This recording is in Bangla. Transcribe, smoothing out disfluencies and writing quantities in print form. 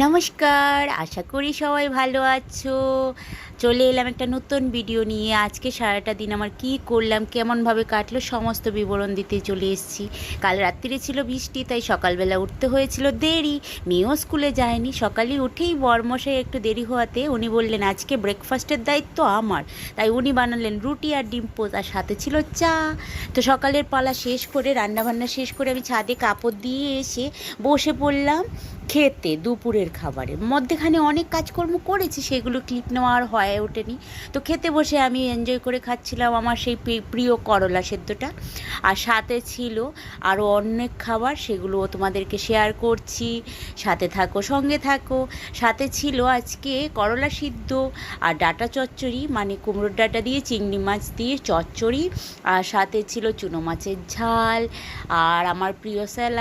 নমস্কার, আশা করি সবাই ভালো আছো। চলে এলাম একটা নতুন ভিডিও নিয়ে। আজকে সারাটা দিন আমার কি করলাম, কেমনভাবে কাটলো সমস্ত বিবরণ দিতে চলে এসেছি। কাল রাত্রিরে ছিল বৃষ্টি, তাই সকালবেলা উঠতে হয়েছিল দেরি। মেয়েও স্কুলে যায়নি। সকালে উঠেই বরমশাই একটু দেরি হওয়াতে উনি বললেন আজকে ব্রেকফাস্টের দায়িত্ব আমার। তাই উনি বানালেন রুটি আর ডিম পোচ, আর সাথে ছিল চা। তো সকালের পালা শেষ করে, রান্নাবান্না শেষ করে আমি ছাদে কাপড় দিয়ে এসে বসে পড়লাম খেতে। দুপুরের খাবারের মধ্যেখানে অনেক কাজকর্ম করেছি, সেগুলো ক্লিপ নেওয়া আর হয়ে ওঠেনি। তো খেতে বসে আমি এনজয় করে খাচ্ছিলাম আমার সেই প্রিয় করলা সেদ্ধটা। আর সাথে ছিল আরও অনেক খাবার, সেগুলোও তোমাদেরকে শেয়ার করছি। সাথে থাকো, সঙ্গে থাকো। সাথে ছিল আজকে করলা সিদ্ধ আর ডাঁটা চচ্চড়ি, মানে কুমড়োর ডাঁটা দিয়ে চিংড়ি মাছ দিয়ে চচ্চড়ি। আর সাথে ছিল চুনো মাছের ঝাল আর আমার প্রিয় স্যালাড।